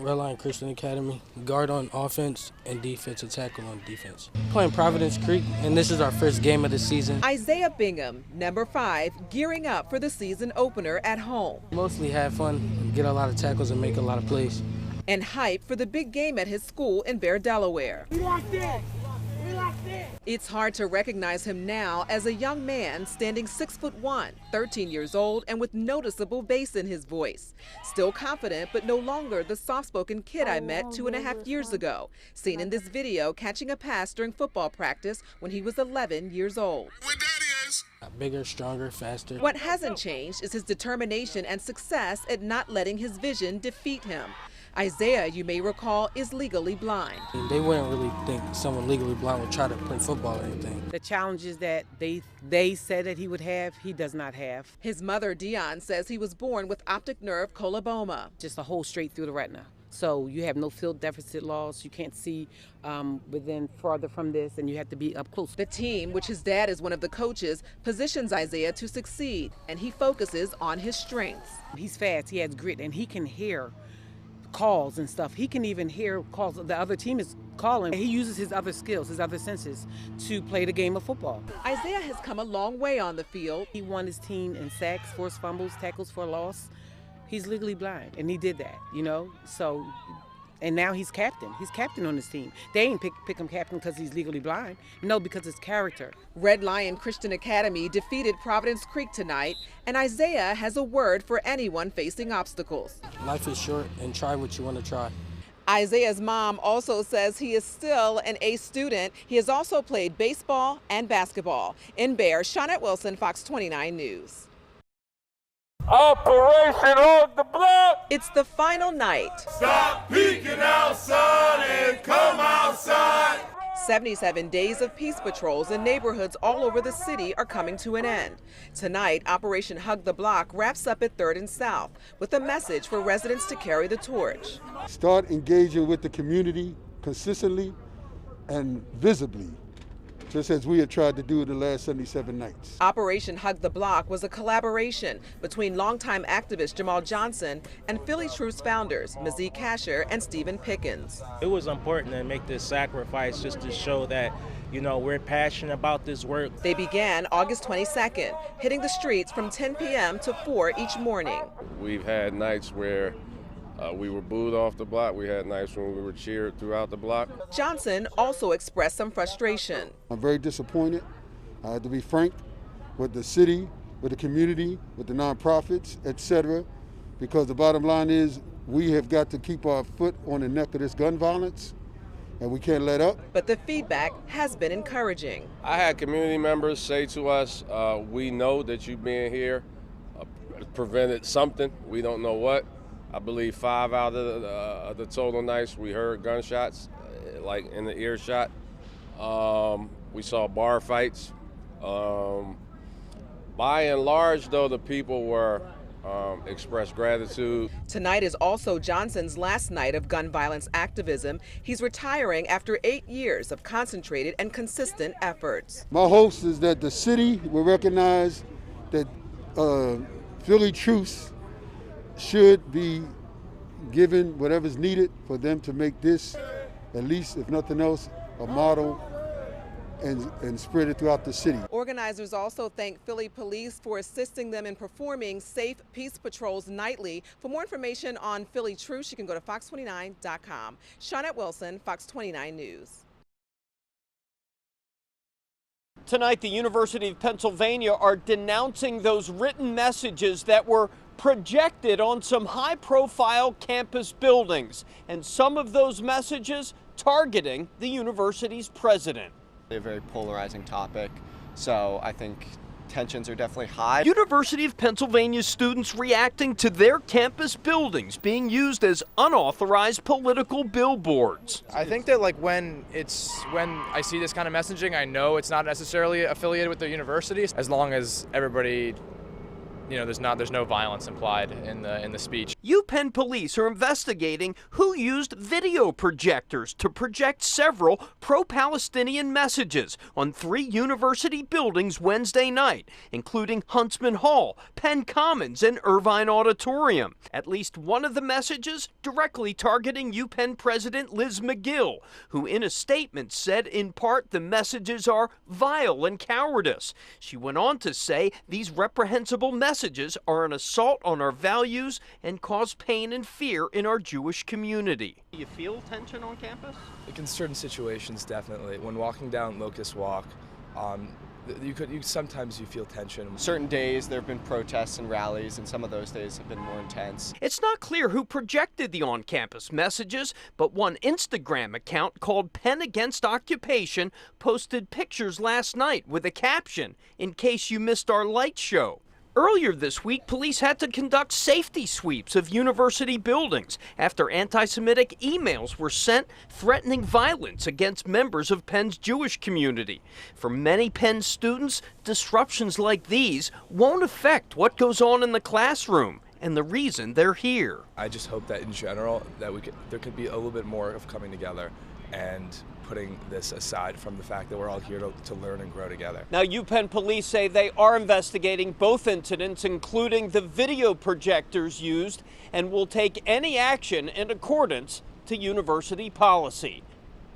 Redline Christian Academy, guard on offense and defensive tackle on defense. Playing Providence Creek, and this is our first game of the season. Isaiah Bingham, number 5, gearing up for the season opener at home. Mostly have fun, get a lot of tackles, and make a lot of plays. And hype for the big game at his school in Bear, Delaware. We locked in. We locked in. It's hard to recognize him now as a young man standing 6'1", 13 years old, and with noticeable bass in his voice. Still confident, but no longer the soft-spoken kid I met 2.5 years ago, seen in this video catching a pass during football practice when he was 11 years old. Bigger, stronger, faster. What hasn't changed is his determination and success at not letting his vision defeat him. Isaiah, you may recall, is legally blind. They wouldn't really think someone legally blind would try to play football or anything. The challenges that they said that he would have, he does not have. His mother, Dion, says he was born with optic nerve coloboma. Just a hole straight through the retina. So you have no field deficit loss. You can't see within farther from this, and you have to be up close. The team, which his dad is one of the coaches, positions Isaiah to succeed, and he focuses on his strengths. He's fast, he has grit, and he can hear calls and stuff. He can even hear calls the other team is calling. He uses his other skills, his other senses to play the game of football. Isaiah has come a long way on the field. He won his team in sacks, forced fumbles, tackles for a loss. He's legally blind, and he did that, you know? So, and now he's captain. He's captain on his team. They ain't pick him captain because he's legally blind. No, because his character. Red Lion Christian Academy defeated Providence Creek tonight, and Isaiah has a word for anyone facing obstacles. Life is short, and try what you want to try. Isaiah's mom also says he is still an A student. He has also played baseball and basketball. In Bear, Shawnette Wilson, Fox 29 News. Operation on the block. It's the final night. Stop peeking outside and come outside. 77 days of peace patrols in neighborhoods all over the city are coming to an end. Tonight, Operation Hug the Block wraps up at 3rd and South with a message for residents to carry the torch. Start engaging with the community consistently and visibly, just as we have tried to do the last 77 nights. Operation Hug the Block was a collaboration between longtime activist Jamal Johnson and Philly Truth's founders, Mazie Kasher and Stephen Pickens. It was important to make this sacrifice just to show that, you know, we're passionate about this work. They began August 22nd, hitting the streets from 10 p.m. to 4 each morning. We've had nights where we were booed off the block. We had nights when we were cheered throughout the block. Johnson also expressed some frustration. I'm very disappointed, to be frank, with the city, with the community, with the nonprofits, etc., because the bottom line is we have got to keep our foot on the neck of this gun violence, and we can't let up. But the feedback has been encouraging. I had community members say to us, we know that you being here prevented something. We don't know what. I believe 5 out of the total nights we heard gunshots, like in the earshot. We saw bar fights. By and large, though, the people were expressed gratitude. Tonight is also Johnson's last night of gun violence activism. He's retiring after 8 years of concentrated and consistent efforts. My hopes is that the city will recognize that Philly Truths should be given whatever's needed for them to make this, at least if nothing else, a model and spread it throughout the city. Organizers also thank Philly police for assisting them in performing safe peace patrols nightly. For more information on Philly Truths, you can go to fox29.com. Shawnette Wilson, Fox 29 News. Tonight, the University of Pennsylvania are denouncing those written messages that were projected on some high-profile campus buildings, and some of those messages targeting the university's president. A very polarizing topic, so I think tensions are definitely high. University of Pennsylvania students reacting to their campus buildings being used as unauthorized political billboards. I think that when I see this kind of messaging, I know it's not necessarily affiliated with the universities, as long as everybody there's no violence implied in the speech. UPenn police are investigating who used video projectors to project several pro-Palestinian messages on 3 university buildings Wednesday night, including Huntsman Hall, Penn Commons, and Irvine Auditorium. At least one of the messages directly targeting UPenn President Liz McGill, who in a statement said in part the messages are vile and cowardice. She went on to say these reprehensible messages are an assault on our values and cause pain and fear in our Jewish community. Do you feel tension on campus? In certain situations, definitely. When walking down Locust Walk, sometimes you feel tension. Certain days there have been protests and rallies, and some of those days have been more intense. It's not clear who projected the on-campus messages, but one Instagram account called Penn Against Occupation posted pictures last night with a caption, "In case you missed our light show." Earlier this week, police had to conduct safety sweeps of university buildings after anti-Semitic emails were sent threatening violence against members of Penn's Jewish community. For many Penn students, disruptions like these won't affect what goes on in the classroom and the reason they're here. I just hope that in general that there could be a little bit more of coming together and putting this aside from the fact that we're all here to learn and grow together. Now, UPenn police say they are investigating both incidents, including the video projectors used, and will take any action in accordance to university policy.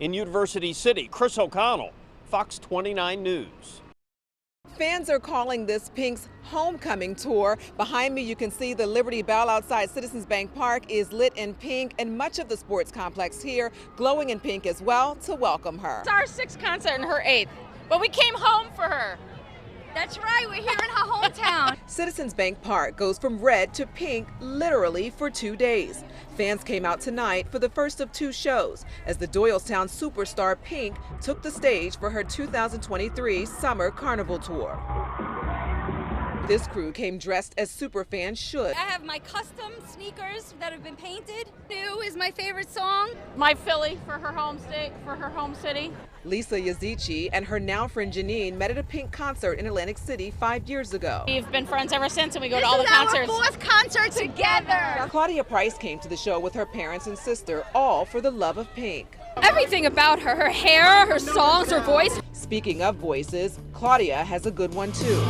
In University City, Chris O'Connell, Fox 29 News. Fans are calling this Pink's homecoming tour. Behind me, you can see the Liberty Bell outside Citizens Bank Park is lit in pink, and much of the sports complex here glowing in pink as well to welcome her. It's our 6th concert and her 8th, but we came home for her. That's right, we're here in her hometown. Citizens Bank Park goes from red to pink literally for 2 days. Fans came out tonight for the first of 2 shows as the Doylestown superstar Pink took the stage for her 2023 Summer Carnival Tour. This crew came dressed as superfans should. I have my custom sneakers that have been painted. New is my favorite song. My Philly for her home state, for her home city. Lisa Yazici and her now friend Janine met at a Pink concert in Atlantic City 5 years ago. We've been friends ever since, and we go to all the concerts. This is our 4th concert together. Claudia Price came to the show with her parents and sister, all for the love of Pink. Everything about her, her hair, her songs, her voice. Speaking of voices, Claudia has a good one too.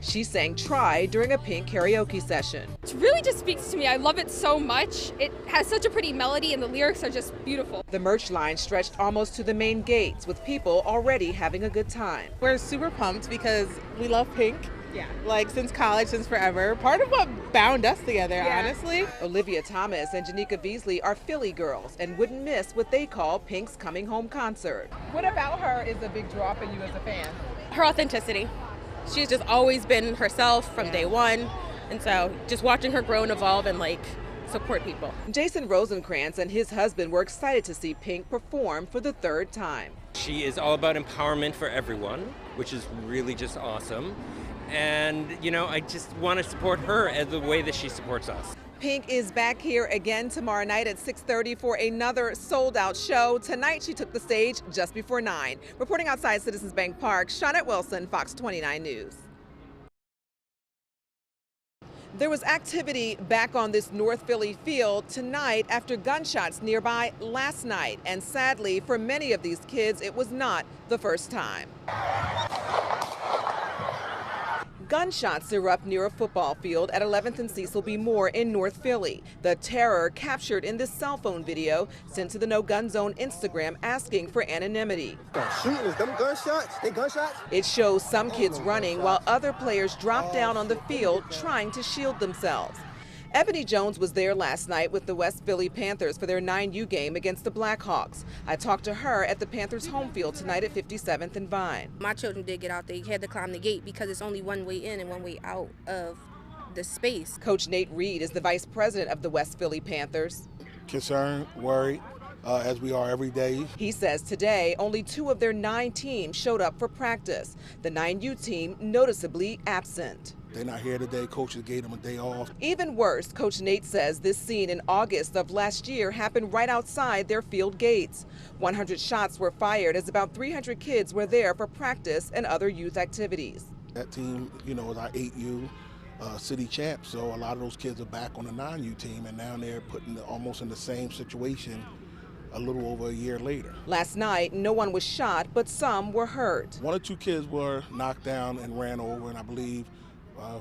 She sang Try during a Pink karaoke session. It really just speaks to me. I love it so much. It has such a pretty melody and the lyrics are just beautiful. The merch line stretched almost to the main gates with people already having a good time. We're super pumped because we love Pink. Yeah. Like since college, since forever. Part of what bound us together, honestly. Olivia Thomas and Janika Beasley are Philly girls and wouldn't miss what they call Pink's coming home concert. What about her is a big draw for you as a fan? Her authenticity. She's just always been herself from day one. And so just watching her grow and evolve and support people. Jason Rosenkrantz and his husband were excited to see Pink perform for the 3rd time. She is all about empowerment for everyone, which is really just awesome. And, I just want to support her as the way that she supports us. Pink is back here again tomorrow night at 6:30 for another sold-out show. Tonight she took the stage just before 9. Reporting outside Citizens Bank Park, Shawnette Wilson, Fox 29 News. There was activity back on this North Philly field tonight after gunshots nearby last night. And sadly, for many of these kids, it was not the first time. Gunshots erupt near a football field at 11th and Cecil B. Moore in North Philly. The terror captured in this cell phone video sent to the No Gun Zone Instagram asking for anonymity. Shooting is them gunshots? They gunshots? It shows some kids running while other players drop down on the field trying to shield themselves. Ebony Jones was there last night with the West Philly Panthers for their 9U game against the Blackhawks. I talked to her at the Panthers home field tonight at 57th and Vine. My children did get out. They had to climb the gate because it's only one way in and one way out of the space. Coach Nate Reed is the vice president of the West Philly Panthers. Concerned, worried, as we are every day. He says today only 2 of their 9 teams showed up for practice. The 9U team noticeably absent. They're not here today. Coaches gave them a day off. Even worse, Coach Nate says this scene in August of last year happened right outside their field gates. 100 shots were fired as about 300 kids were there for practice and other youth activities. That team, you know, is our 8U city champ, so a lot of those kids are back on the 9U team, and now they're almost in the same situation a little over a year later. Last night, no one was shot, but some were hurt. 1 or 2 kids were knocked down and ran over, and I believe,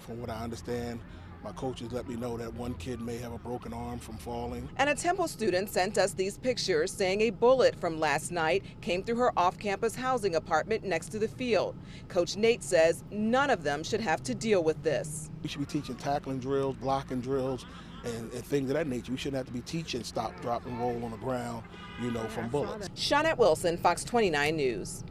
from what I understand, my coaches let me know that 1 kid may have a broken arm from falling. And a Temple student sent us these pictures saying a bullet from last night came through her off-campus housing apartment next to the field. Coach Nate says none of them should have to deal with this. We should be teaching tackling drills, blocking drills, and things of that nature. We shouldn't have to be teaching stop, drop, and roll on the ground, you know, from bullets. Shawnette Wilson, Fox 29 News.